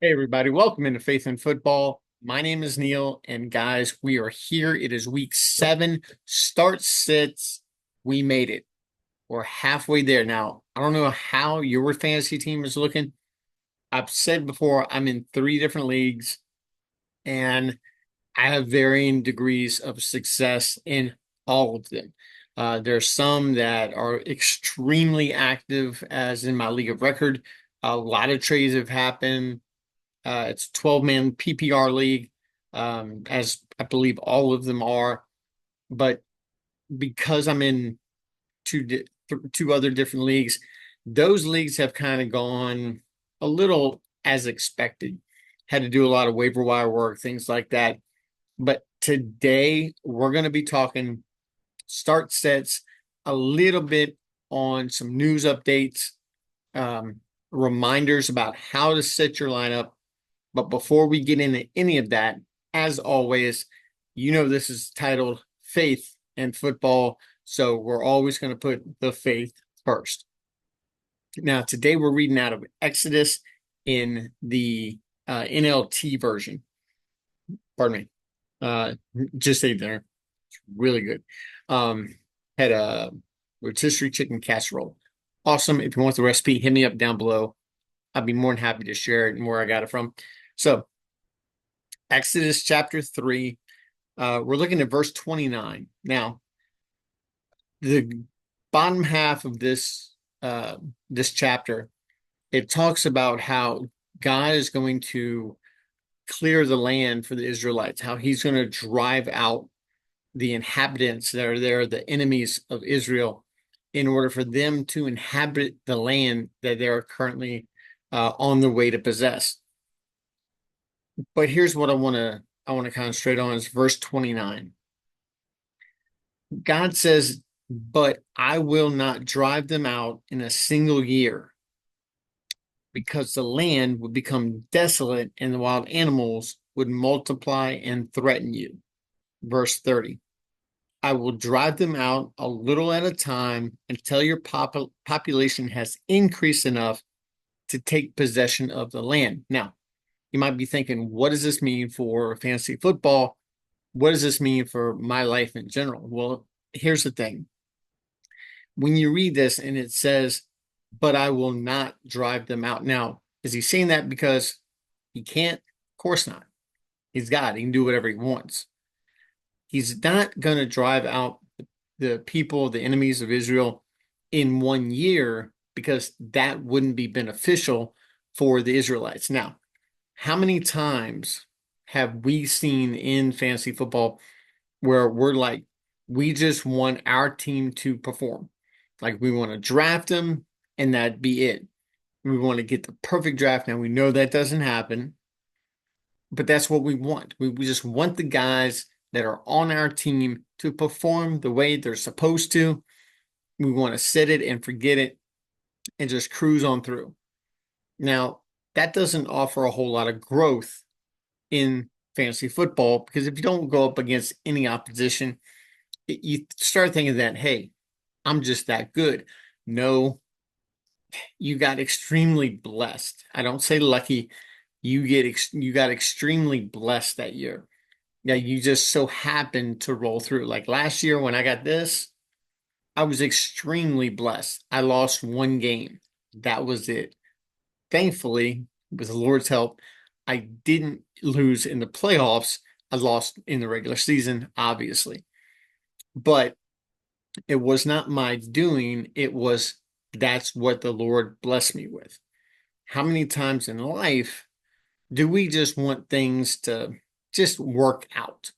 Hey, everybody. Welcome into Faith in Football. My name is Neil, and guys, we are here. It is week 7, start sits. We made it. We're halfway there. Now, I don't know how your fantasy team is looking. I've said before, I'm in 3 different leagues, and I have varying degrees of success in all of them. There's some that are extremely active, as in my league of record. A lot of trades have happened. It's a 12-man PPR league, as I believe all of them are. But because I'm in two other different leagues, those leagues have kind of gone a little as expected. Had to do a lot of waiver wire work, things like that. But today we're going to be talking start sets, a little bit on some news updates, um, reminders about how to set your lineup. But before we get into any of that, as always, this is titled Faith and Football. So we're always going to put the faith first. Now, today we're reading out of Exodus in the NLT version. Pardon me. Uh, just ate there. It's really good. Um, had a rotisserie chicken casserole. Awesome. If you want the recipe, hit me up down below. I'd be more than happy to share it and where I got it from. So, Exodus chapter 3, we're looking at verse 29. Now, the bottom half of this chapter, it talks about how God is going to clear the land for the Israelites, how he's going to drive out the inhabitants that are there, the enemies of Israel, in order for them to inhabit the land that they are currently on their way to possess. But here's what I want to concentrate on is verse 29. God says, "But I will not drive them out in a single year, because the land would become desolate and the wild animals would multiply and threaten you." Verse 30. I will drive them out a little at a time until your population has increased enough to take possession of the land. Now, you might be thinking, what does this mean for fantasy football? What does this mean for my life in general? Well, here's the thing. When you read this and it says, but I will not drive them out. Now, is he saying that because he can't? Of course not. He's God. He can do whatever he wants. He's not going to drive out the people, the enemies of Israel in 1 year, because that wouldn't be beneficial for the Israelites. Now, how many times have we seen in fantasy football where we're like, we just want our team to perform? Like we want to draft them and that'd be it. We want to get the perfect draft. Now we know that doesn't happen, but that's what we want. We just want the guys that are on our team to perform the way they're supposed to. We want to set it and forget it and just cruise on through. Now, that doesn't offer a whole lot of growth in fantasy football, because if you don't go up against any opposition, you start thinking that, hey, I'm just that good. No, you got extremely blessed. I don't say lucky. You got extremely blessed that year. Yeah, you just so happened to roll through. Like last year when I got this, I was extremely blessed. I lost 1 game. That was it. Thankfully, with the Lord's help, I didn't lose in the playoffs. I lost in the regular season, obviously. But it was not my doing. That's what the Lord blessed me with. How many times in life do we just want things to just work out?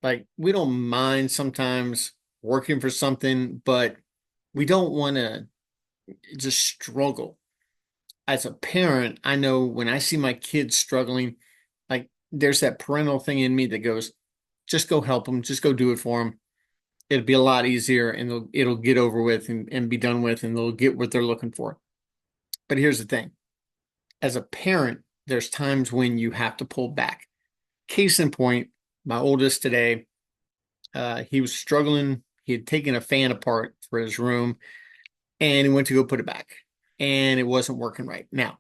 Like we don't mind sometimes working for something, but we don't want to just struggle. As a parent, I know when I see my kids struggling, like there's that parental thing in me that goes, just go help them, just go do it for them. It'll be a lot easier and it'll get over with and be done with, and they'll get what they're looking for. But here's the thing. As a parent, there's times when you have to pull back. Case in point, my oldest today, he was struggling. He had taken a fan apart for his room and he went to go put it back and it wasn't working right. Now,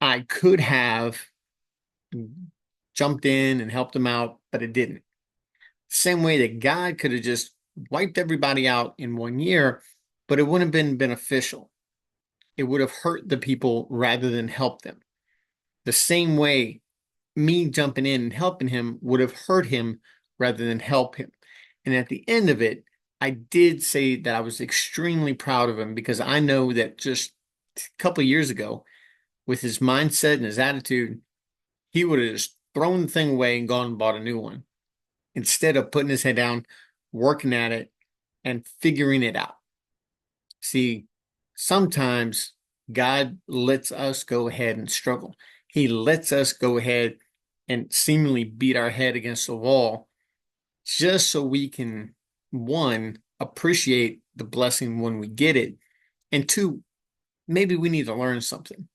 I could have jumped in and helped him out, but it didn't. Same way that God could have just wiped everybody out in 1 year, but it wouldn't have been beneficial. It would have hurt the people rather than help them. The same way me jumping in and helping him would have hurt him rather than help him. And at the end of it, I did say that I was extremely proud of him because I know that just a couple of years ago, with his mindset and his attitude, he would have just thrown the thing away and gone and bought a new one instead of putting his head down, working at it, and figuring it out. See, sometimes God lets us go ahead and struggle. He lets us go ahead and seemingly beat our head against the wall just so we can, one, appreciate the blessing when we get it, and two, maybe we need to learn something.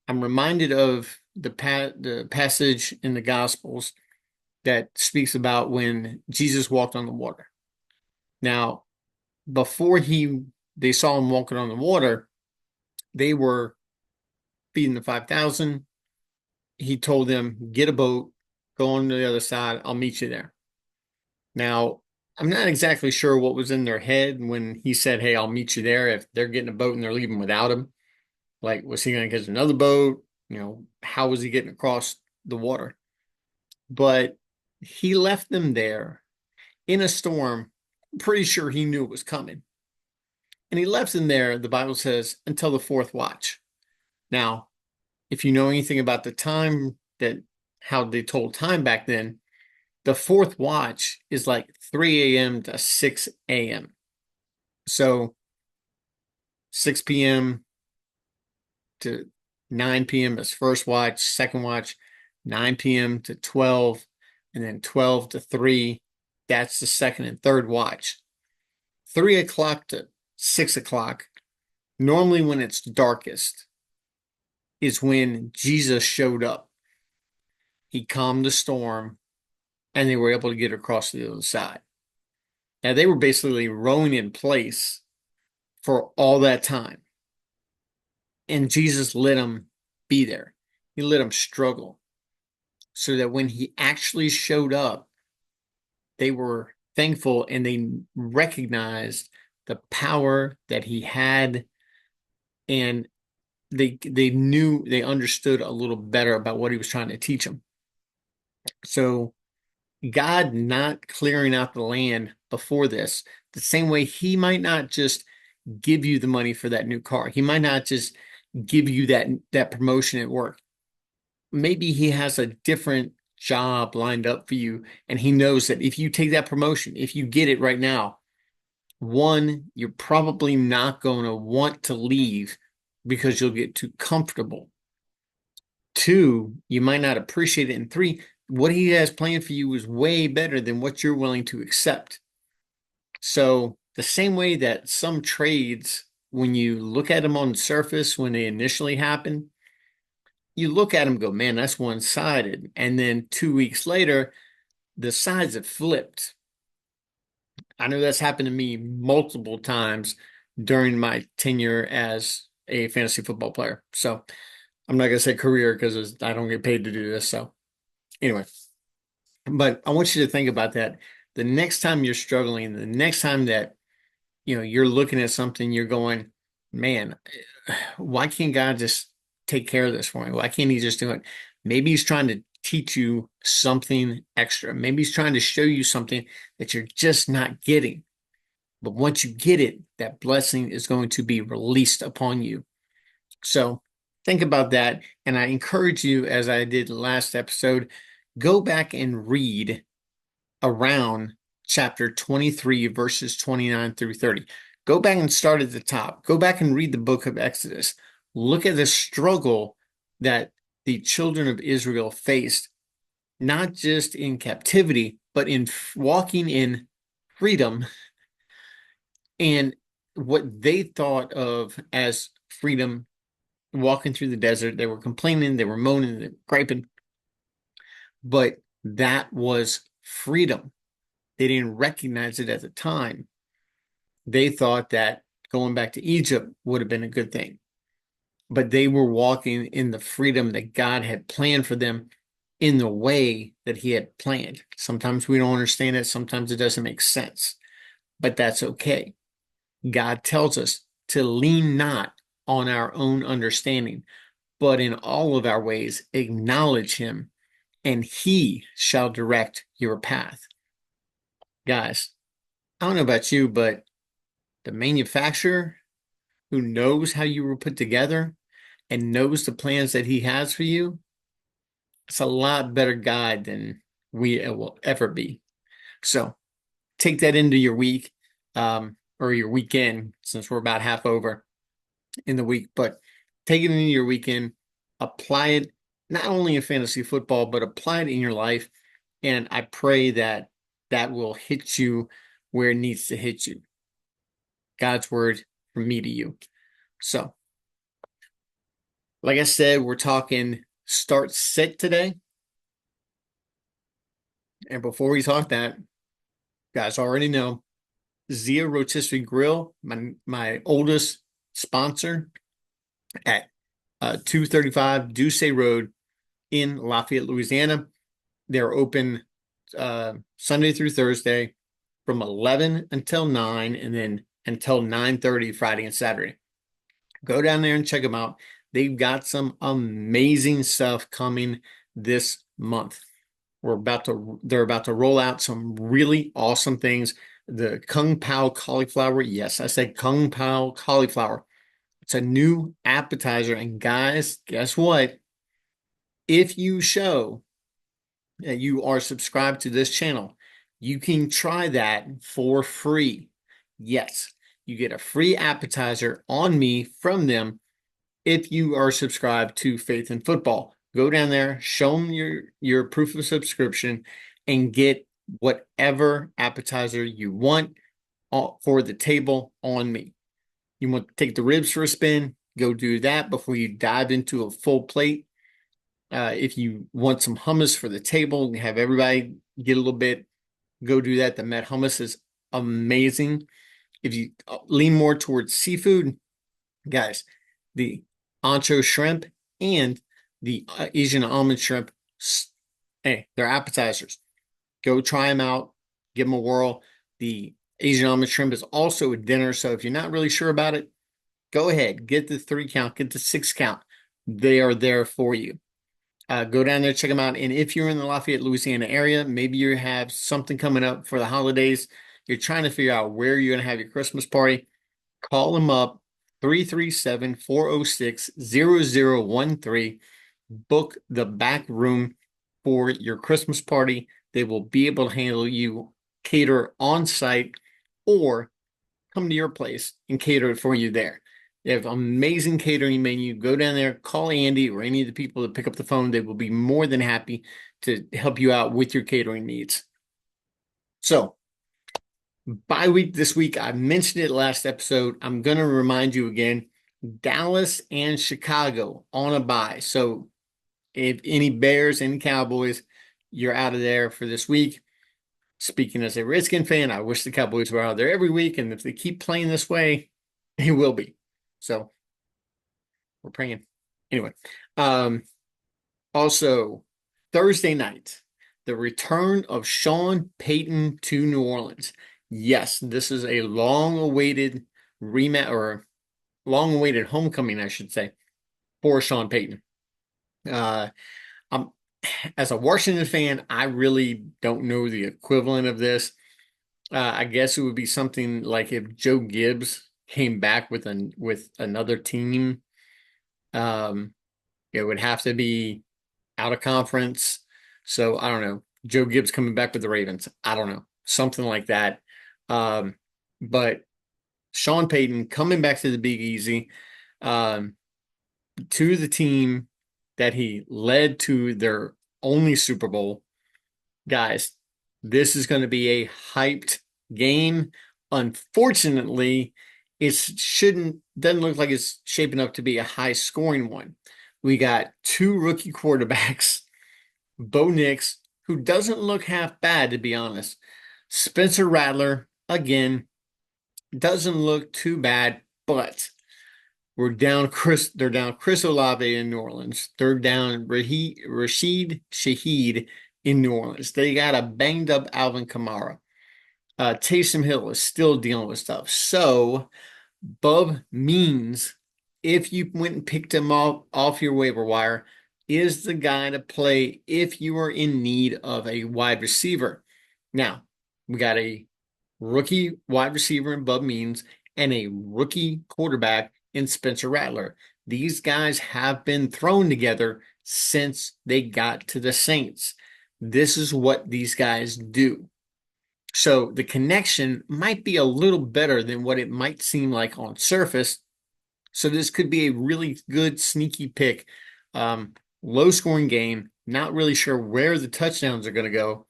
I'm reminded of the passage in the Gospels that speaks about when Jesus walked on the water. Now, before they saw him walking on the water, they were feeding the 5,000. He told them, get a boat, go on to the other side, I'll meet you there. Now, I'm not exactly sure what was in their head when he said, hey, I'll meet you there. If they're getting a boat and they're leaving without him, like, was he going to catch another boat? How was he getting across the water? But he left them there in a storm. Pretty sure he knew it was coming. And he left them there, the Bible says, until the fourth watch. Now, if you know anything about the time how they told time back then, the fourth watch is like 3 a.m. to 6 a.m. So 6 p.m. to 9 p.m. is first watch, second watch, 9 p.m. to 12, and then 12 to 3. That's the second and third watch. 3 o'clock to 6 o'clock, normally when it's darkest, is when Jesus showed up. He calmed the storm and they were able to get across to the other side. Now, they were basically rowing in place for all that time. And Jesus let them be there. He let them struggle so that when he actually showed up, they were thankful and they recognized the power that he had, and they understood a little better about what he was trying to teach them. So God not clearing out the land before this, the same way he might not just give you the money for that new car. He might not just give you that promotion at work. Maybe he has a different job lined up for you, and he knows that if you take that promotion, if you get it right now, one, you're probably not going to want to leave because you'll get too comfortable. Two, you might not appreciate it. And three, what he has planned for you is way better than what you're willing to accept. So the same way that some trades, when you look at them on the surface, when they initially happen, you look at them and go, man, that's one-sided. And then 2 weeks later, the sides have flipped. I know that's happened to me multiple times during my tenure as a fantasy football player. So I'm not going to say career because I don't get paid to do this. So anyway, but I want you to think about that. The next time you're struggling, the next time that you're looking at something, you're going, man, why can't God just take care of this for me? Why can't he just do it? Maybe he's trying to teach you something extra. Maybe he's trying to show you something that you're just not getting. But once you get it, that blessing is going to be released upon you. So think about that. And I encourage you, as I did last episode, go back and read around chapter 23, verses 29 through 30. Go back and start at the top. Go back and read the book of Exodus. Look at the struggle that the children of Israel faced, not just in captivity, but in walking in freedom and what they thought of as freedom, walking through the desert. They were complaining, they were moaning, they were griping, but that was freedom. They didn't recognize it at the time. They thought that going back to Egypt would have been a good thing. but they were walking in the freedom that God had planned for them in the way that He had planned. Sometimes we don't understand it, sometimes it doesn't make sense, but that's okay. God tells us to lean not on our own understanding, but in all of our ways acknowledge Him, and He shall direct your path. Guys, I don't know about you, but the manufacturer who knows how you were put together and knows the plans that he has for you, it's a lot better guide than we will ever be. So take that into your week, or your weekend, since we're about half over in the week, but take it into your weekend, apply it not only in fantasy football, but apply it in your life. And I pray that that will hit you where it needs to hit you. God's word from me to you. So, like I said, we're talking start sit today. And before we talk that, guys already know Zia Rotisserie Grill, my oldest sponsor at 235 Duce Road in Lafayette, Louisiana. They're open Sunday through Thursday from 11 until 9, and then until 9:30 Friday and Saturday. Go down there and check them out. They've got some amazing stuff coming this month. They're about to roll out some really awesome things. The Kung Pao cauliflower. Yes, I said Kung Pao cauliflower. It's a new appetizer. And guys, guess what? If you show that you are subscribed to this channel, you can try that for free. Yes, you get a free appetizer on me from them if you are subscribed to Faith in Football. Go down there, show them your proof of subscription, and get whatever appetizer you want for the table on me. You want to take the ribs for a spin, go do that before you dive into a full plate. If you want some hummus for the table and have everybody get a little bit, go do that. The Met hummus is amazing. If you lean more towards seafood, guys, the ancho shrimp and the Asian almond shrimp, hey, they're appetizers. Go try them out, give them a whirl. The Asian almond shrimp is also a dinner, so if you're not really sure about it, go ahead, get the 3 count, get the 6 count. They are there for you. Go down there, check them out. And if you're in the Lafayette, Louisiana area, maybe you have something coming up for the holidays, you're trying to figure out where you're going to have your Christmas party, call them up, 337-406-0013. Book the back room for your Christmas party. They will be able to handle you, cater on site, or come to your place and cater it for you there. They have amazing catering menu. Go down there, call Andy or any of the people that pick up the phone. They will be more than happy to help you out with your catering needs. So, bye week this week, I mentioned it last episode. I'm going to remind you again, Dallas and Chicago on a bye. So if any Bears and Cowboys, you're out of there for this week. Speaking as a Redskin fan, I wish the Cowboys were out there every week. And if they keep playing this way, they will be. So we're praying. Anyway, also Thursday night, the return of Sean Payton to New Orleans. Yes, this is a long-awaited rematch, or long-awaited homecoming, I should say, for Sean Payton. I'm As a Washington fan, I really don't know the equivalent of this. I guess it would be something like if Joe Gibbs came back with another team. It would have to be out of conference. So I don't know. Joe Gibbs coming back with the Ravens. I don't know. Something like that. But Sean Payton coming back to the Big Easy, to the team that he led to their only Super Bowl. Guys, this is going to be a hyped game. Unfortunately, doesn't look like it's shaping up to be a high scoring one. We got 2 rookie quarterbacks, Bo Nix, who doesn't look half bad, to be honest. Spencer Rattler, again, doesn't look too bad, but They're down Chris Olave in New Orleans. They're down Rashid Shaheed in New Orleans. They got a banged up Alvin Kamara. Taysom Hill is still dealing with stuff. So Bub Means, if you went and picked him off your waiver wire, is the guy to play if you are in need of a wide receiver. Now, we got a rookie wide receiver in Bub Means and a rookie quarterback in Spencer Rattler. These guys have been thrown together since they got to the Saints. This is what these guys do. So the connection might be a little better than what it might seem like on surface. So this could be a really good sneaky pick. Low scoring game, not really sure where the touchdowns are going to go,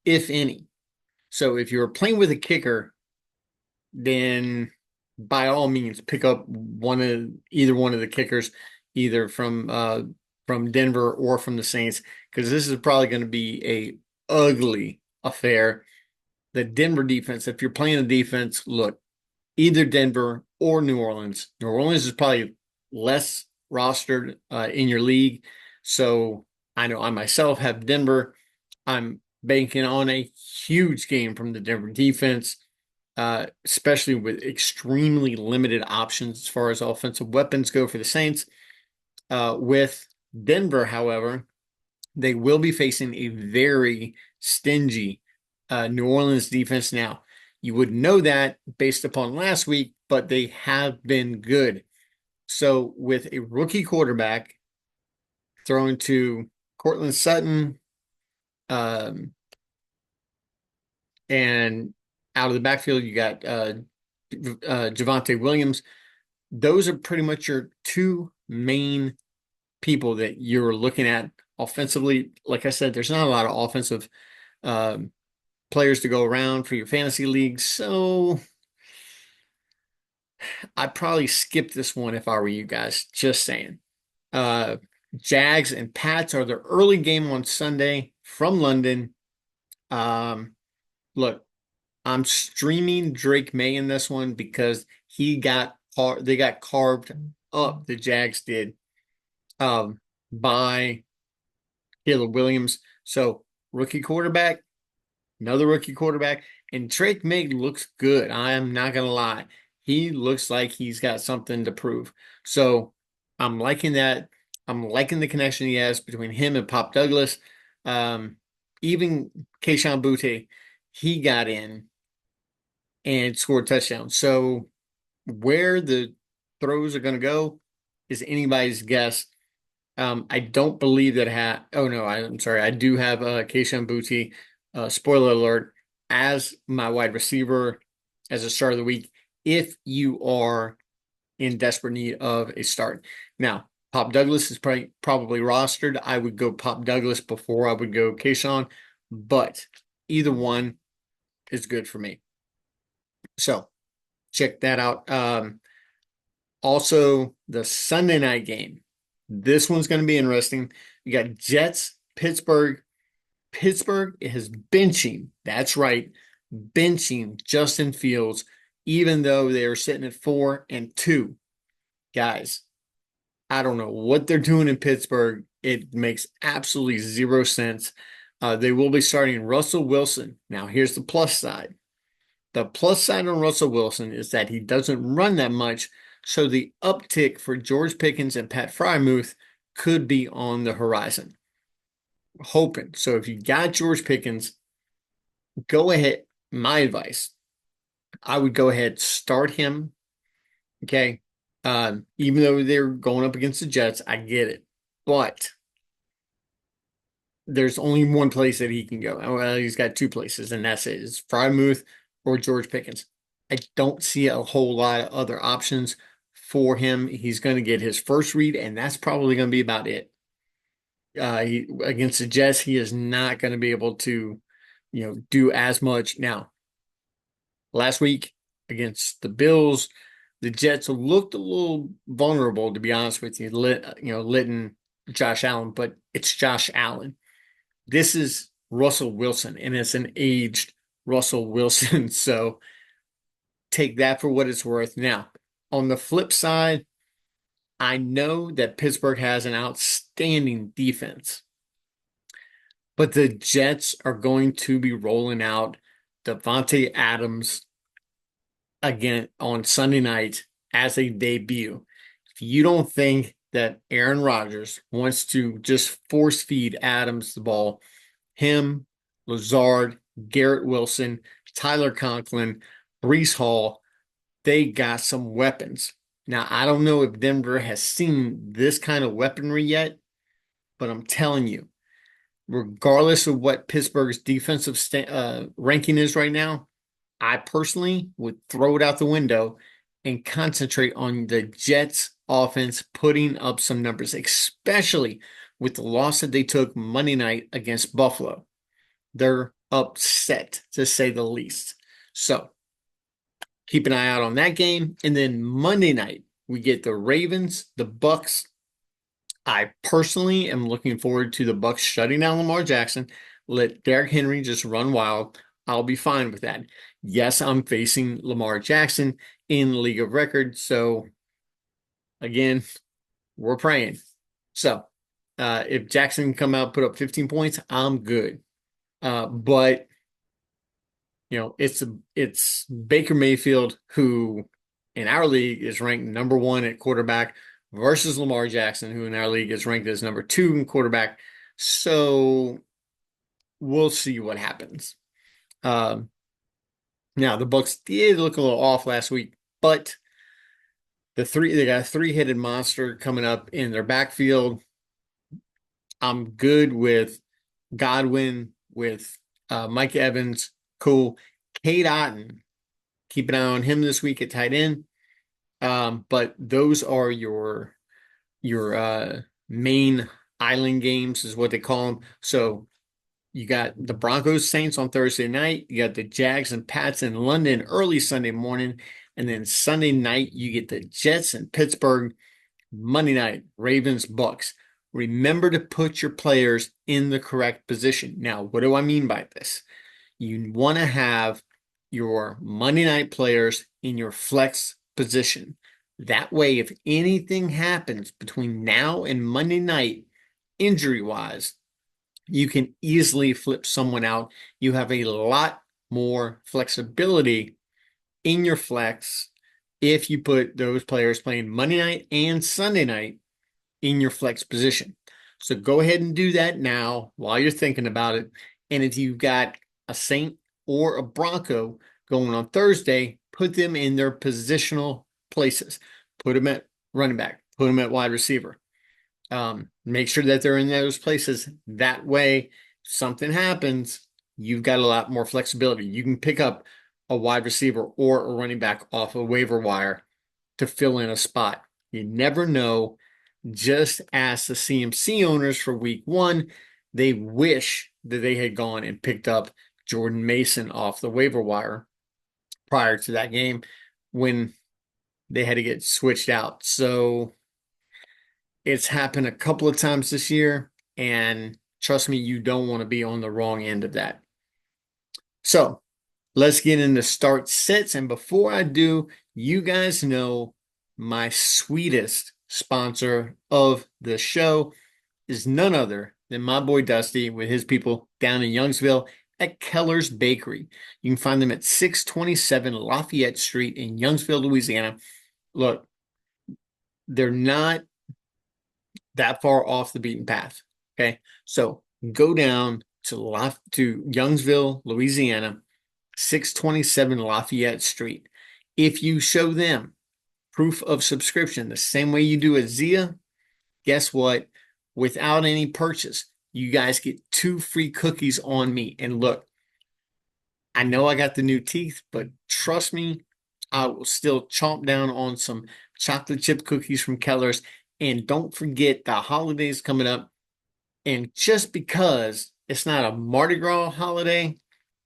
if any. So if you're playing with a kicker, then by all means pick up either one of the kickers, either from Denver or from the Saints, because this is probably going to be a ugly affair. The Denver defense, if you're playing the defense, look, either Denver or New Orleans. New Orleans is probably less rostered in your league. So I know I myself have Denver. I'm banking on a huge game from the Denver defense, especially with extremely limited options as far as offensive weapons go for the Saints. With Denver, however, they will be facing a very stingy New Orleans defense now. You would know that based upon last week, but they have been good. So with a rookie quarterback thrown to Cortland Sutton, and out of the backfield, you got Javonte Williams. Those are pretty much your two main people that you're looking at offensively. Like I said, there's not a lot of offensive players to go around for your fantasy league. So I'd probably skip this one if I were you guys. Just saying. Uh, Jags and Pats are the early game on Sunday from London. Look, I'm streaming Drake May in this one because they got carved up, the Jags did, by Caleb Williams. So rookie quarterback, another rookie quarterback, and Drake May looks good. I am not gonna lie. He looks like he's got something to prove. So I'm liking that. I'm liking the connection he has between him and Pop Douglas. Even Kayshon Boutte, he got in and scored touchdowns. So where the throws are going to go is anybody's guess. I don't believe that oh no, I'm sorry. I do have Kayshon Boutte, spoiler alert, as my wide receiver as a start of the week if you are in desperate need of a start. Now, Pop Douglas is probably rostered. I would go Pop Douglas before I would go Kayshon, but either one is good for me. So check that out. Also, the Sunday night game. This one's going to be interesting. You got Jets, Pittsburgh. Pittsburgh is benching. That's right, benching Justin Fields, even though they are sitting at 4-2. Guys, I don't know what they're doing in Pittsburgh. It makes absolutely zero sense. They will be starting Russell Wilson. Now, here's the plus side. The plus side on Russell Wilson is that he doesn't run that much, so the uptick for George Pickens and Pat Freiermuth could be on the horizon. Hoping. So if you got George Pickens, go ahead. My advice, I would go ahead, start him. Okay. Even though they're going up against the Jets, I get it. But there's only one place that he can go. Well, he's got two places, and that's it. It's Freiermuth or George Pickens. I don't see a whole lot of other options for him. He's going to get his first read, and that's probably going to be about it. Against the Jets, he is not going to be able to, do as much. Now, last week against the Bills, the Jets looked a little vulnerable, to be honest with you, letting Josh Allen, but it's Josh Allen. This is Russell Wilson, and it's an aged Russell Wilson. So take that for what it's worth. Now, on the flip side, I know that Pittsburgh has an outstanding defense, but the Jets are going to be rolling out Davante Adams again on Sunday night as a debut. If you don't think that Aaron Rodgers wants to just force feed Adams the ball, him, Lazard, Garrett Wilson, Tyler Conklin, Brees Hall, they got some weapons. Now, I don't know if Denver has seen this kind of weaponry yet, but I'm telling you, regardless of what Pittsburgh's defensive ranking is right now, I personally would throw it out the window and concentrate on the Jets offense putting up some numbers, especially with the loss that they took Monday night against Buffalo. They're upset, to say the least. So keep an eye out on that game. And then Monday night, we get the Ravens, the Bucks. I personally am looking forward to the Bucks shutting down Lamar Jackson. Let Derrick Henry just run wild. I'll be fine with that. Yes, I'm facing Lamar Jackson in League of Record. So again, we're praying. So if Jackson can come out, put up 15 points, I'm good. But it's Baker Mayfield, who in our league is ranked number one at quarterback, versus Lamar Jackson, who in our league is ranked as number two in quarterback. So we'll see what happens. Now the Bucks did look a little off last week, but they got a three-headed monster coming up in their backfield. I'm good with Godwin, with Mike Evans, cool. Cade Otton, keep an eye on him this week at tight end. But those are your main island games, is what they call them. So you got the Broncos Saints on Thursday night. You got the Jags and Pats in London early Sunday morning. And then Sunday night, you get the Jets in Pittsburgh. Monday night, Ravens Bucks. Remember to put your players in the correct position. Now, what do I mean by this? You want to have your Monday night players in your flex position. That way, if anything happens between now and Monday night, injury-wise, you can easily flip someone out. You have a lot more flexibility in your flex if you put those players playing Monday night and Sunday night in your flex position. So go ahead and do that now while you're thinking about it. And if you've got a Saint or a Bronco going on Thursday, put them in their positional places. Put them at running back, put them at wide receiver. Make sure that they're in those places. That way, if something happens, you've got a lot more flexibility. You can pick up a wide receiver or a running back off a waiver wire to fill in a spot. You never know. Just ask the CMC owners for week one. They wish that they had gone and picked up Jordan Mason off the waiver wire prior to that game when they had to get switched out. So it's happened a couple of times this year, and trust me, you don't want to be on the wrong end of that. So let's get into start sits. And before I do, you guys know my sweetest sponsor of the show is none other than my boy Dusty with his people down in Youngsville at Keller's Bakery. You can find them at 627 Lafayette Street in Youngsville, Louisiana. Look, they're not that far off the beaten path. Okay. So go down to Youngsville, Louisiana, 627 Lafayette Street. If you show them proof of subscription the same way you do at Zia, guess what? Without any purchase, you guys get 2 free cookies on me. And look, I know I got the new teeth, but trust me, I will still chomp down on some chocolate chip cookies from Keller's. And don't forget the holidays coming up. And just because it's not a Mardi Gras holiday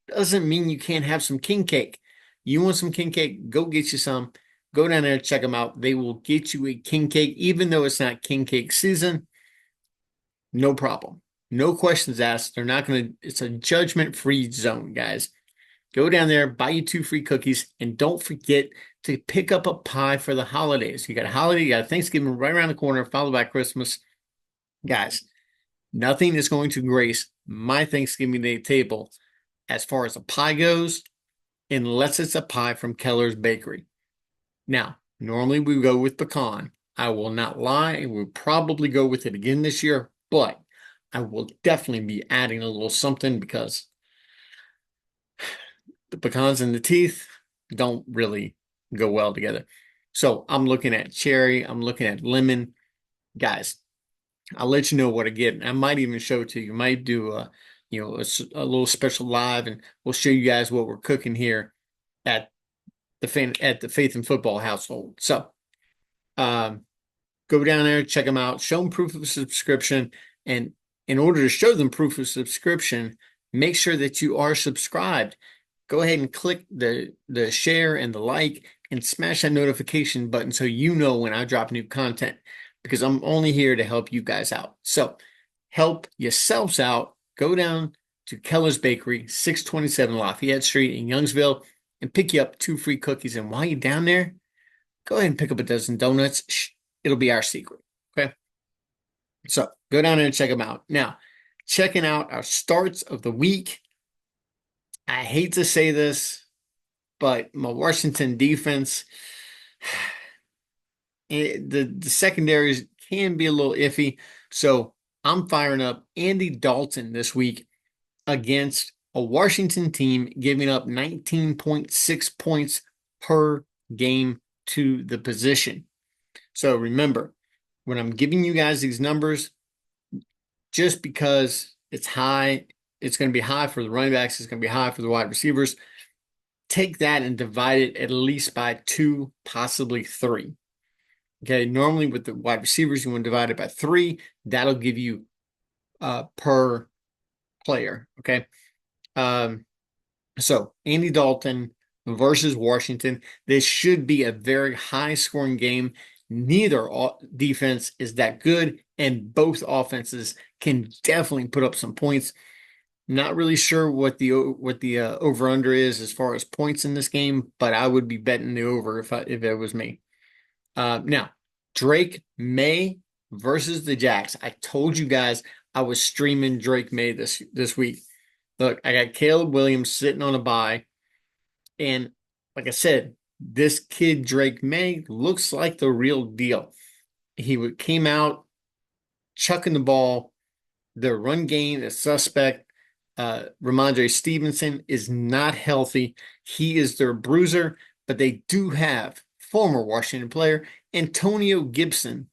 doesn't mean you can't have some king cake. You want some king cake? Go get you some. Go down there and check them out. They will get you a king cake, even though it's not king cake season. No problem. No questions asked. They're not going to, it's a judgment-free zone, guys. Go down there, buy you 2 free cookies, and don't forget to pick up a pie for the holidays. You got a holiday, you got Thanksgiving right around the corner, followed by Christmas. Guys, nothing is going to grace my Thanksgiving Day table as far as a pie goes, unless it's a pie from Keller's Bakery. Now, normally we go with pecan. I will not lie, we'll probably go with it again this year, but I will definitely be adding a little something because the pecans and the teeth don't really go well together. So I'm looking at cherry, I'm looking at lemon. Guys, I'll let you know what I get. I might even show it to you. Might do a little special live, and we'll show you guys what we're cooking here at the Faith and Football household. So go down there, check them out, show them proof of subscription, and in order to show them proof of subscription, make sure that you are subscribed. Go ahead and click the share and the like and smash that notification button so you know when I drop new content, because I'm only here to help you guys out. So help yourselves out. Go down to Keller's Bakery, 627 Lafayette Street in Youngsville, and pick you up 2 free cookies. And while you're down there, go ahead and pick up a dozen donuts. Shh, it'll be our secret. Okay. So go down there and check them out. Now, checking out our starts of the week. I hate to say this, but my Washington defense, the secondaries can be a little iffy. So I'm firing up Andy Dalton this week against a Washington team giving up 19.6 points per game to the position. So remember, when I'm giving you guys these numbers, just because it's high, it's going to be high for the running backs, it's going to be high for the wide receivers. Take that and divide it at least by 2, possibly 3. Okay, normally with the wide receivers, you want to divide it by 3. That'll give you per player. Okay. So Andy Dalton versus Washington. This should be a very high scoring game. Neither defense is that good, and both offenses can definitely put up some points. Not really sure what the over under is as far as points in this game, but I would be betting the over if it was me. Now, Drake May versus the Jacks. I told you guys I was streaming Drake May this week. Look, I got Caleb Williams sitting on a bye, and like I said, this kid Drake May looks like the real deal. He came out chucking the ball. The run game is suspect. Ramondre Stevenson is not healthy. He is their bruiser, but they do have former Washington player Antonio Gibson.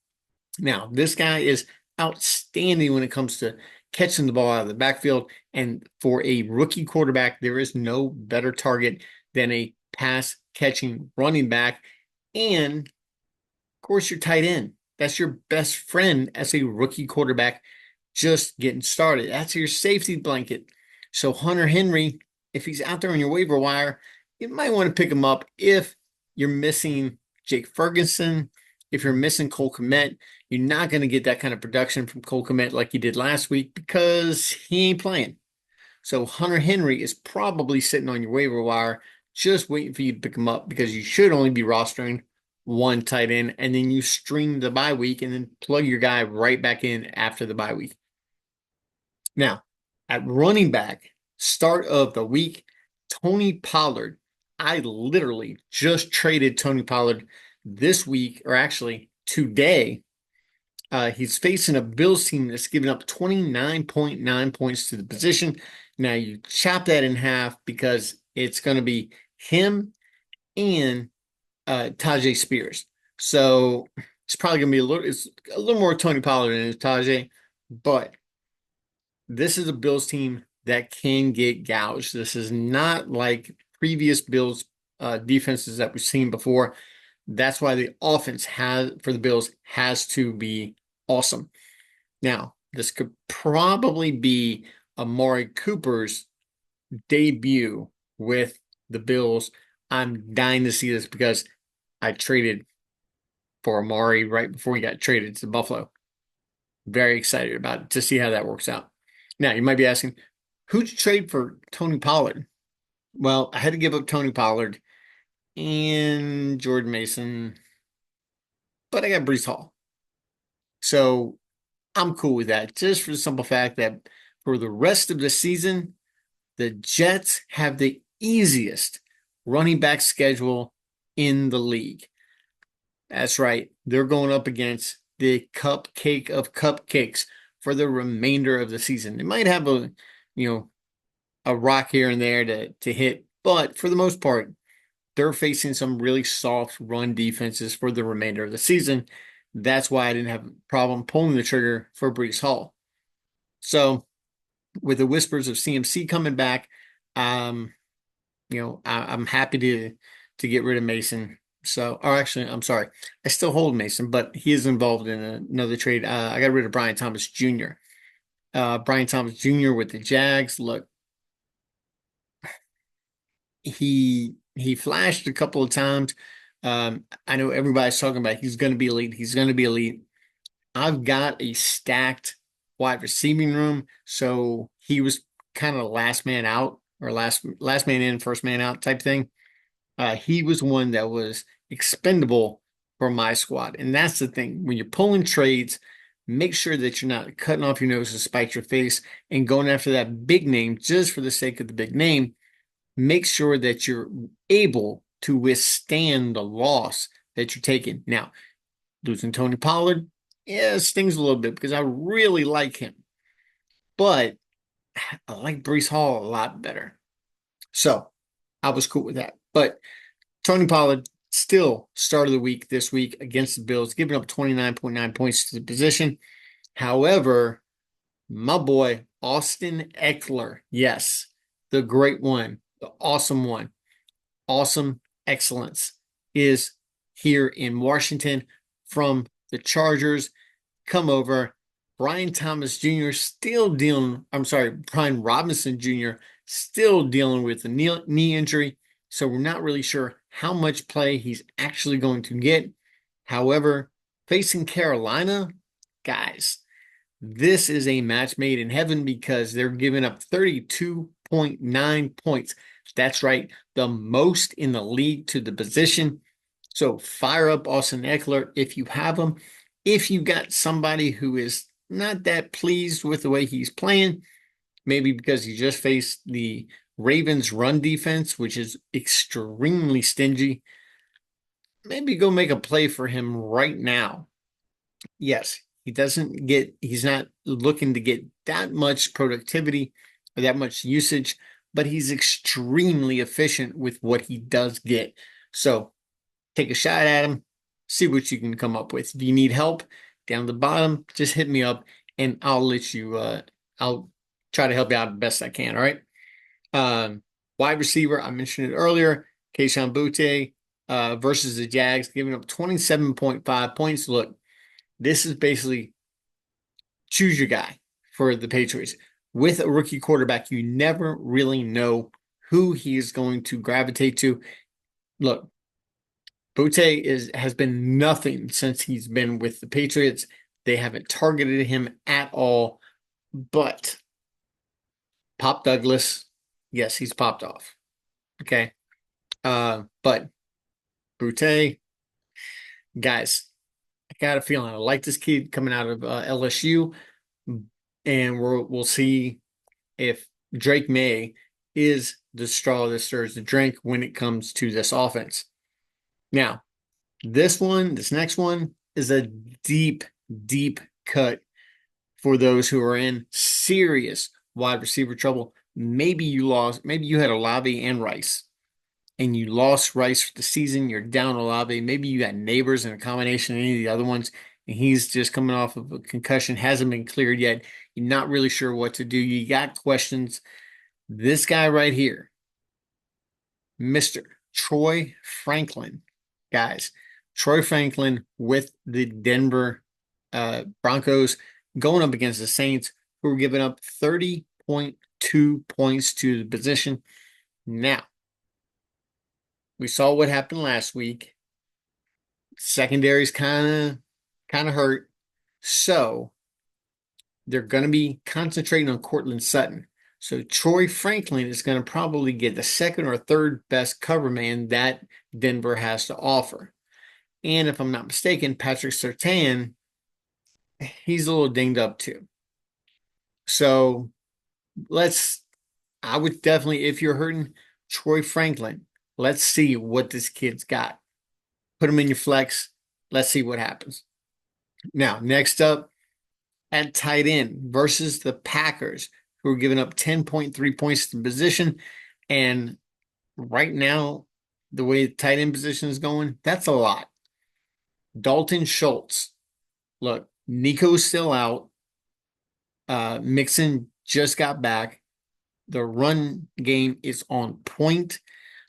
Now, this guy is outstanding when it comes to catching the ball out of the backfield. And for a rookie quarterback, there is no better target than a pass catching running back. And of course, your tight end. That's your best friend as a rookie quarterback just getting started. That's your safety blanket. So Hunter Henry, if he's out there on your waiver wire, you might want to pick him up if you're missing Jake Ferguson. If you're missing Cole Kmet, you're not going to get that kind of production from Cole Kmet like you did last week because he ain't playing. So Hunter Henry is probably sitting on your waiver wire just waiting for you to pick him up, because you should only be rostering one tight end, and then you stream the bye week and then plug your guy right back in after the bye week. Now, at running back, start of the week, Tony Pollard. I literally just traded Tony Pollard this week, or actually today. He's facing a Bills team that's given up 29.9 points to the position. Now you chop that in half because it's going to be him and Tyjae Spears. So it's probably going to be a little more Tony Pollard than it's Tyjae, but this is a Bills team that can get gouged. This is not like previous Bills defenses that we've seen before. That's why the offense for the Bills has to be awesome. Now, this could probably be Amari Cooper's debut with the Bills. I'm dying to see this because I traded for Amari right before he got traded to Buffalo. Very excited about it to see how that works out. Now, you might be asking, who'd you trade for Tony Pollard? Well, I had to give up Tony Pollard, and Jordan Mason, but I got Brees Hall. So I'm cool with that, just for the simple fact that for the rest of the season, the Jets have the easiest running back schedule in the league. That's right. They're going up against the cupcake of cupcakes for the remainder of the season. They might have you know, a rock here and there to hit, but for the most part, they're facing some really soft run defenses for the remainder of the season. That's why I didn't have a problem pulling the trigger for Brees Hall. So, with the whispers of CMC coming back, um, I'm happy to get rid of Mason. So, or actually, I'm sorry, I still hold Mason, but he is involved in another trade. I got rid of Brian Thomas Jr. Brian Thomas Jr. with the Jags. Look, he flashed a couple of times. I know everybody's talking about he's going to be elite. He's going to be elite. I've got a stacked wide receiving room, so he was kind of last man out or last man in, first man out type thing. He was one that was expendable for my squad, and that's the thing. When you're pulling trades, make sure that you're not cutting off your nose to spite your face and going after that big name just for the sake of the big name. Make sure that you're able to withstand the loss that you're taking. Now, losing Tony Pollard, yeah, it stings a little bit because I really like him, but I like Brees Hall a lot better. So I was cool with that. But Tony Pollard still start of the week this week against the Bills, giving up 29.9 points to the position. However, my boy Austin Eckler, yes, the great one, the awesome one, awesome excellence is here in Washington from the Chargers. Come over. Brian Thomas Jr. still dealing, I'm sorry, Brian Robinson Jr. still dealing with the knee injury. So we're not really sure how much play he's actually going to get. However, facing Carolina, guys, this is a match made in heaven because they're giving up 32.9 points. That's right, the most in the league to the position. So fire up Austin Eckler if you have him. If you got somebody who is not that pleased with the way he's playing, maybe because he just faced the Ravens run defense, which is extremely stingy, maybe go make a play for him right now. Yes, he's not looking to get that much productivity or that much usage, but he's extremely efficient with what he does get. So take a shot at him, see what you can come up with. If you need help down the bottom, just hit me up and I'll try to help you out the best I can. All right. Um, Wide receiver, I mentioned it earlier, Kayshon Boutte versus the Jags, giving up 27.5 points. Look, this is basically choose your guy for the Patriots. With a rookie quarterback, you never really know who he is going to gravitate to. Look, Boutte has been nothing since he's been with the Patriots. They haven't targeted him at all. But Pop Douglas, yes, he's popped off. Okay. But Boutte, guys, I got a feeling I like this kid coming out of LSU, and we'll see if Drake May is the straw that stirs the drink when it comes to this offense. Now, this next one is a deep, deep cut for those who are in serious wide receiver trouble. Maybe you had Olave and Rice, and you lost Rice for the season. You're down Olave. Maybe you got Neighbors in a combination of any of the other ones, and he's just coming off of a concussion, hasn't been cleared yet. You're not really sure what to do. You got questions. This guy right here, Mr. Troy Franklin, guys, Troy Franklin with the Denver Broncos going up against the Saints, who were giving up 30.2 points to the position. Now, we saw what happened last week. Secondary's kind of hurt. So they're going to be concentrating on Cortland Sutton. So Troy Franklin is going to probably get the second or third best cover man that Denver has to offer. And if I'm not mistaken, Patrick Surtain, he's a little dinged up too. So let's, I would definitely, if you're hurting Troy Franklin, let's see what this kid's got. Put him in your flex. Let's see what happens. Now, next up at tight end versus the Packers, who are giving up 10.3 points to position. And right now, the way the tight end position is going, that's a lot. Dalton Schultz. Look, Nico's still out. Mixon just got back. The run game is on point.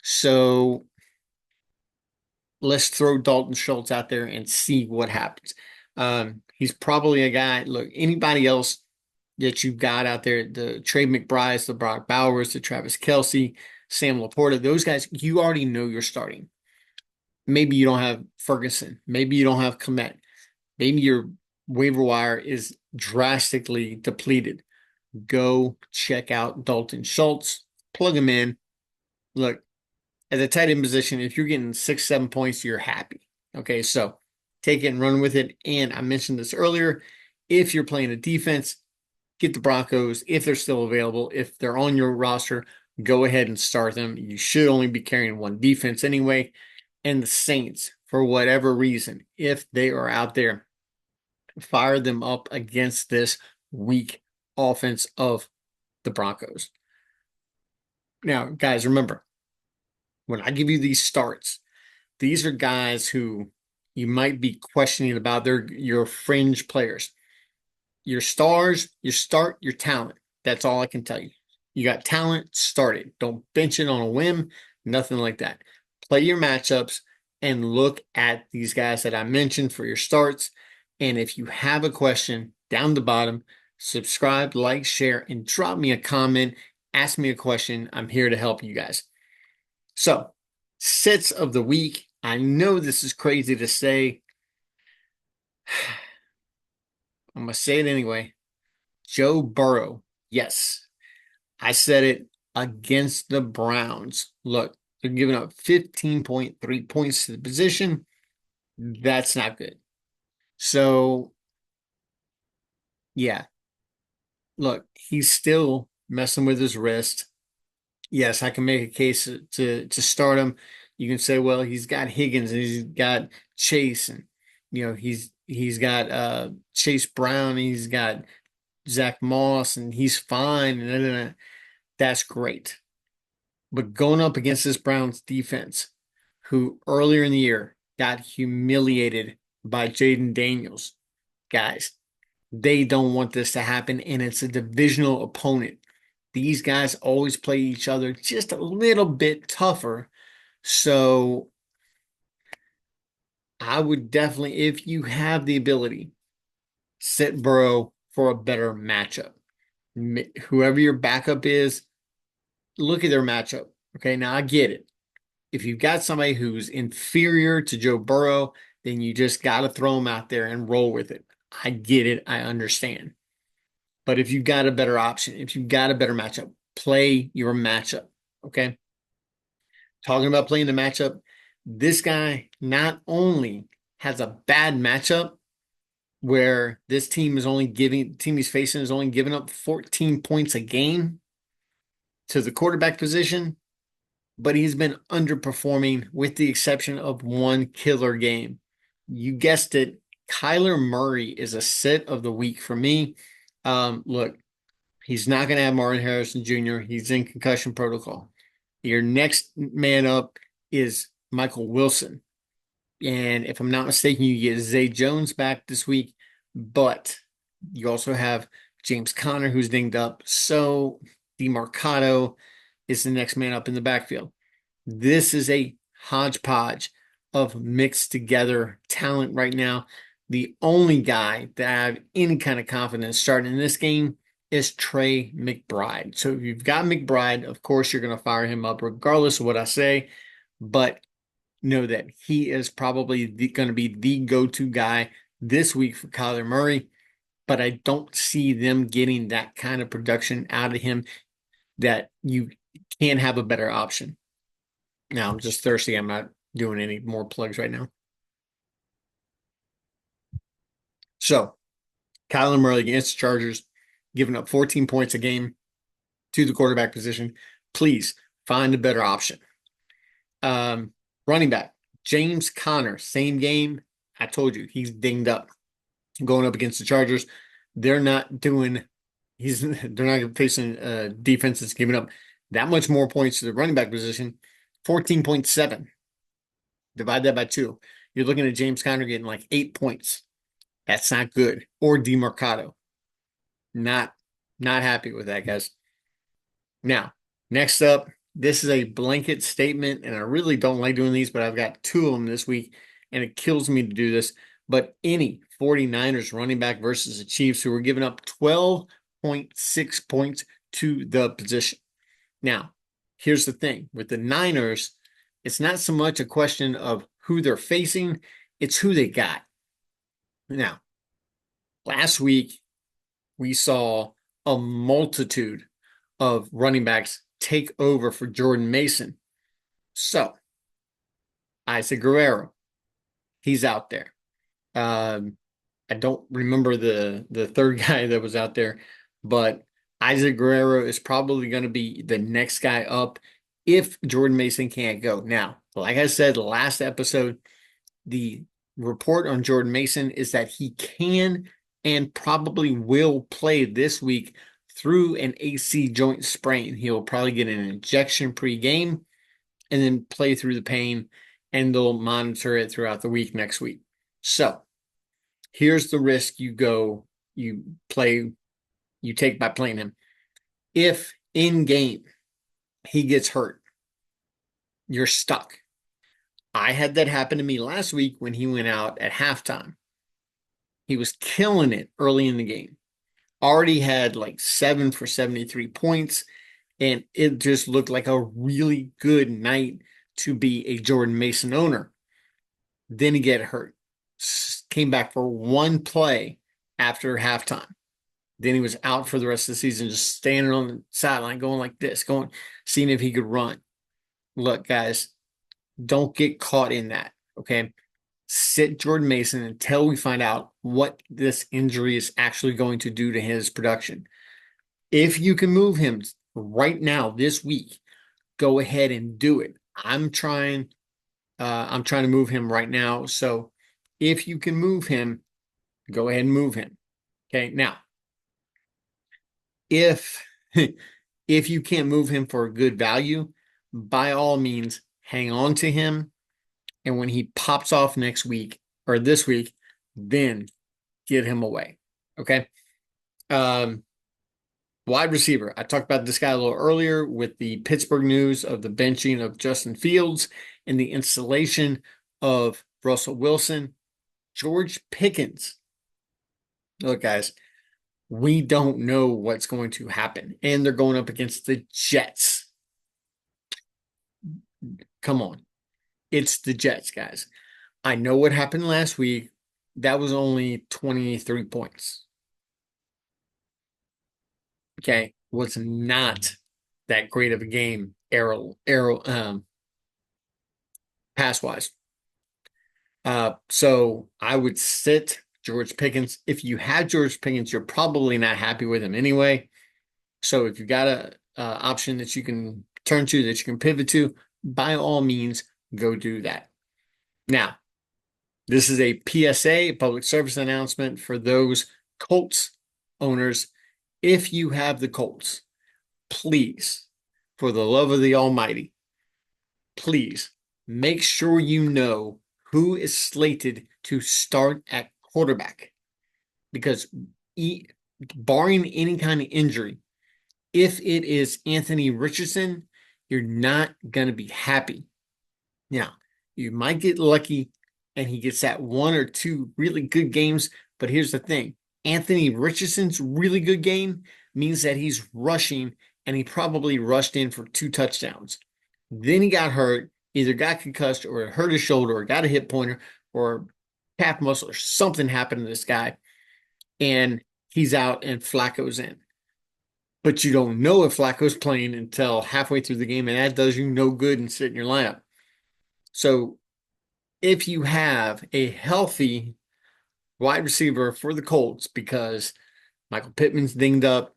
So let's throw Dalton Schultz out there and see what happens. He's probably a guy. Look, anybody else that you've got out there, the Trey McBrides, the Brock Bowers, the Travis Kelce, Sam Laporta, those guys, you already know you're starting. Maybe you don't have Ferguson. Maybe you don't have Kmet. Maybe your waiver wire is drastically depleted. Go check out Dalton Schultz, plug him in. Look, at the tight end position, if you're getting 6, 7 points, you're happy. Okay, so take it and run with it. And I mentioned this earlier. If you're playing a defense, get the Broncos if they're still available. If they're on your roster, go ahead and start them. You should only be carrying one defense anyway. And the Saints, for whatever reason, if they are out there, fire them up against this weak offense of the Broncos. Now, guys, remember, when I give you these starts, these are guys who you might be questioning about. They're your fringe players. Your stars, your start, your talent. That's all I can tell you. You got talent, start it. Don't bench it on a whim, nothing like that. Play your matchups and look at these guys that I mentioned for your starts. And if you have a question down the bottom, subscribe, like, share, and drop me a comment. Ask me a question. I'm here to help you guys. So, sits of the week. I know this is crazy to say. I'm going to say it anyway. Joe Burrow. Yes, I said it against the Browns. Look, they're giving up 15.3 points to the position. That's not good. So, yeah. Look, he's still messing with his wrist. Yes, I can make a case to start him. You can say, well, he's got Higgins and he's got Chase, and he's got Chase Brown, and he's got Zach Moss, and he's fine, and that's great. But going up against this Browns defense, who earlier in the year got humiliated by Jaden Daniels, guys, they don't want this to happen, and it's a divisional opponent. These guys always play each other just a little bit tougher. So I would definitely, if you have the ability, sit Burrow for a better matchup. Whoever your backup is, look at their matchup. Okay, now I get it. If you've got somebody who's inferior to Joe Burrow, then you just got to throw them out there and roll with it. I get it. I understand. But if you've got a better option, if you've got a better matchup, play your matchup. Okay. Talking about playing the matchup, this guy not only has a bad matchup where this team he's facing is only giving up 14 points a game to the quarterback position, but he's been underperforming with the exception of one killer game. You guessed it. Kyler Murray is a sit of the week for me. Look, he's not going to have Marvin Harrison Jr. He's in concussion protocol. Your next man up is Michael Wilson. And if I'm not mistaken, you get Zay Jones back this week, but you also have James Conner, who's dinged up. So DeMarcado is the next man up in the backfield. This is a hodgepodge of mixed together talent right now. The only guy that I have any kind of confidence starting in this game is Trey McBride. So if you've got McBride, of course, you're going to fire him up regardless of what I say, but know that he is probably going to be the go-to guy this week for Kyler Murray, but I don't see them getting that kind of production out of him that you can't have a better option. Now, I'm just thirsty. I'm not doing any more plugs right now. So, Kyler Murray against the Chargers, giving up 14 points a game to the quarterback position. Please find a better option. Um, Running back, James Conner, same game. I told you he's dinged up going up against the Chargers. They're not doing, they're not facing a defense that's giving up that much more points to the running back position. 14.7. Divide that by two. You're looking at James Conner getting like 8 points. That's not good. Or DeMarcado. Not happy with that, guys. Now, next up, this is a blanket statement, and I really don't like doing these, but I've got two of them this week, and it kills me to do this. But any 49ers running back versus the Chiefs who were giving up 12.6 points to the position. Now, here's the thing with the Niners, it's not so much a question of who they're facing, it's who they got. Now, last week, we saw a multitude of running backs take over for Jordan Mason. So, Isaac Guerrero, he's out there. I don't remember the third guy that was out there, but Isaac Guerrero is probably going to be the next guy up if Jordan Mason can't go. Now, like I said last episode, the report on Jordan Mason is that he can and probably will play this week through an AC joint sprain. He'll probably get an injection pre-game and then play through the pain, and they'll monitor it throughout the week next week. So here's the risk you take by playing him. If in game he gets hurt, you're stuck. I had that happen to me last week when he went out at halftime. He was killing it early in the game. Already had like 7 for 73 points, and it just looked like a really good night to be a Jordan Mason owner. Then he get hurt. Came back for one play after halftime. Then he was out for the rest of the season, just standing on the sideline, going like this, seeing if he could run. Look, guys, don't get caught in that, okay? Sit Jordan Mason until we find out what this injury is actually going to do to his production. If you can move him right now this week, go ahead and do it. I'm trying to move him right now. So if you can move him, go ahead and move him. Okay. Now, if if you can't move him for a good value, by all means, hang on to him. And when he pops off next week or this week, then get him away. Okay. Wide receiver. I talked about this guy a little earlier with the Pittsburgh news of the benching of Justin Fields and the installation of Russell Wilson. George Pickens. Look, guys, we don't know what's going to happen. And they're going up against the Jets. Come on. It's the Jets, guys. I know what happened last week. That was only 23 points. Okay. Was not that great of a game, pass wise. So I would sit George Pickens. If you have George Pickens, you're probably not happy with him anyway. So if you got a option that you can turn to, that you can pivot to, by all means, go do that. Now, this is a PSA, public service announcement for those Colts owners. If you have the Colts, please, for the love of the Almighty, please make sure you know who is slated to start at quarterback. Because barring any kind of injury, if it is Anthony Richardson, you're not going to be happy. Now, you might get lucky and he gets that one or two really good games, but here's the thing. Anthony Richardson's really good game means that he's rushing, and he probably rushed in for 2 touchdowns. Then he got hurt, either got concussed or hurt his shoulder or got a hip pointer or calf muscle or something happened to this guy, and he's out and Flacco's in. but you don't know if Flacco's playing until halfway through the game, and that does you no good and sit in your lineup. So if you have a healthy wide receiver for the Colts, because Michael Pittman's dinged up,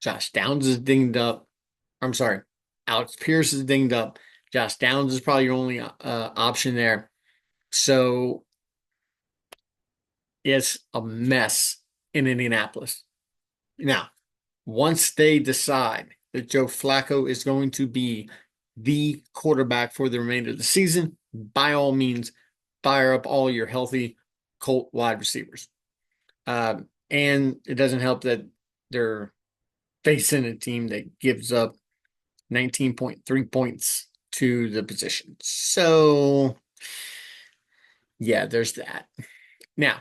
Josh Downs is dinged up. I'm sorry, Alex Pierce is dinged up. Josh Downs is probably your only option there. So it's a mess in Indianapolis. Now, once they decide that Joe Flacco is going to be the quarterback for the remainder of the season, by all means, fire up all your healthy Colt wide receivers. And it doesn't help that they're facing a team that gives up 19.3 points to the position. So, yeah, there's that. Now,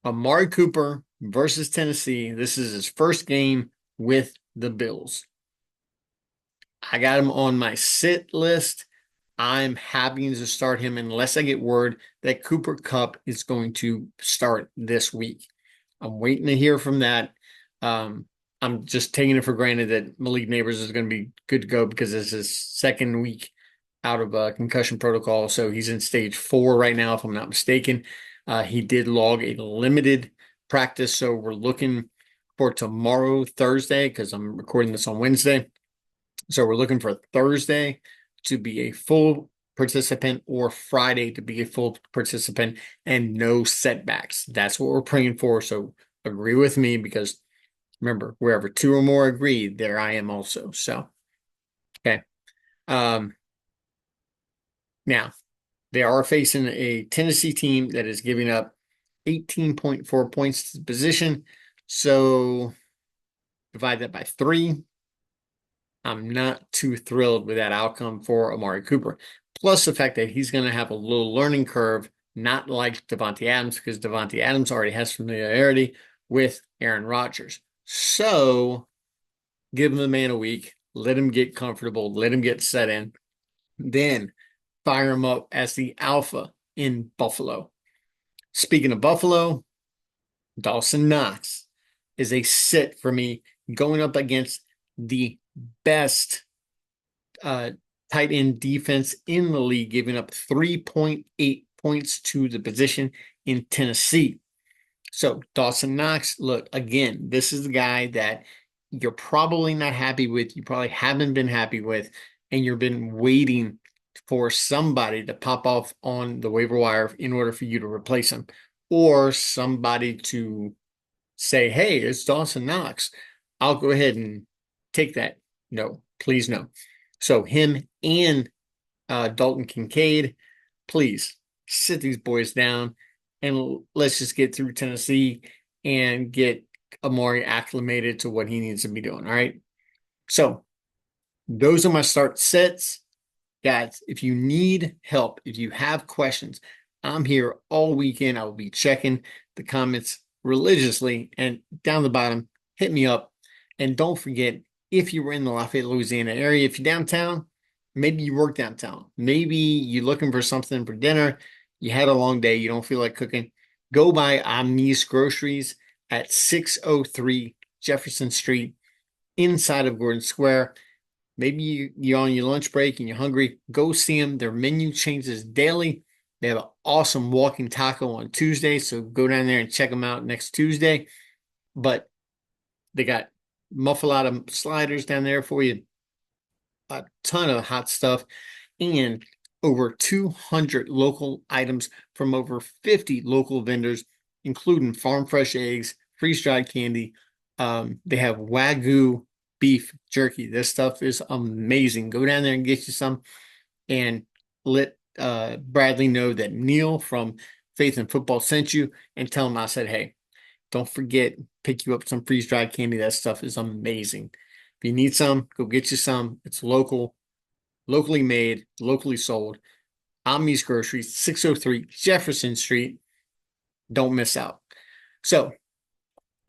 Amari Cooper versus Tennessee. This is his first game with the Bills. I got him on my sit list. I'm happy to start him unless I get word that Cooper Kupp is going to start this week. I'm waiting to hear from that. I'm just taking it for granted that Malik Nabers is going to be good to go because it's his second week out of concussion protocol. So he's in stage 4 right now, if I'm not mistaken. He did log a limited practice. So we're looking for tomorrow, Thursday, because I'm recording this on Wednesday. So we're looking for Thursday to be a full participant or Friday to be a full participant and no setbacks. That's what we're praying for. So agree with me because remember, wherever 2 or more agree, there I am also. So, okay. Now, they are facing a Tennessee team that is giving up 18.4 points to the position. So divide that by 3. I'm not too thrilled with that outcome for Amari Cooper. Plus the fact that he's going to have a little learning curve, not like Davante Adams, because Davante Adams already has familiarity with Aaron Rodgers. So give him the man a week, let him get comfortable, let him get set in, then fire him up as the alpha in Buffalo. Speaking of Buffalo, Dawson Knox is a sit for me going up against the best tight end defense in the league, giving up 3.8 points to the position in Tennessee. So Dawson Knox, look, again, this is the guy that you're probably not happy with. You probably haven't been happy with, and you've been waiting for somebody to pop off on the waiver wire in order for you to replace him, or somebody to say, hey, it's Dawson Knox. I'll go ahead and take that. No, please no. So him and Dalton Kincaid, please sit these boys down and let's just get through Tennessee and get Amari acclimated to what he needs to be doing. All right. So those are my start sets. Guys, if you need help, if you have questions, I'm here all weekend. I will be checking the comments religiously and down the bottom, hit me up. And don't forget, if you were in the Lafayette, Louisiana area, if you're downtown, maybe you work downtown. Maybe you're looking for something for dinner. You had a long day. You don't feel like cooking. Go by Omni's Groceries at 603 Jefferson Street inside of Gordon Square. Maybe you're on your lunch break and you're hungry. Go see them. Their menu changes daily. They have an awesome walking taco on Tuesday. So go down there and check them out next Tuesday. But they got muffalata sliders down there for you. A ton of hot stuff and over 200 local items from over 50 local vendors, including farm fresh eggs, freeze-dried candy. They have Wagyu beef jerky. This stuff is amazing. Go down there and get you some and let Bradley know that Neil from Faith and Football sent you and tell him I said, hey, don't forget, pick you up some freeze-dried candy. That stuff is amazing. If you need some, go get you some. It's local, locally made, locally sold. Omni's Groceries, 603 Jefferson Street. Don't miss out. So,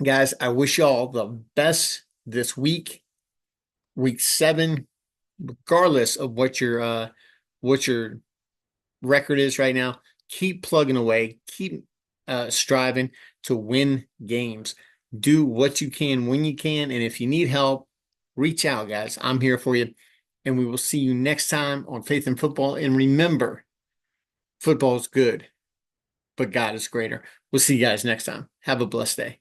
guys, I wish y'all the best this week 7, regardless of what your record is right now. Keep plugging away. Keep striving to win games. Do what you can when you can. And if you need help, reach out, guys. I'm here for you. And we will see you next time on Faith in Football. And remember, football is good, but God is greater. We'll see you guys next time. Have a blessed day.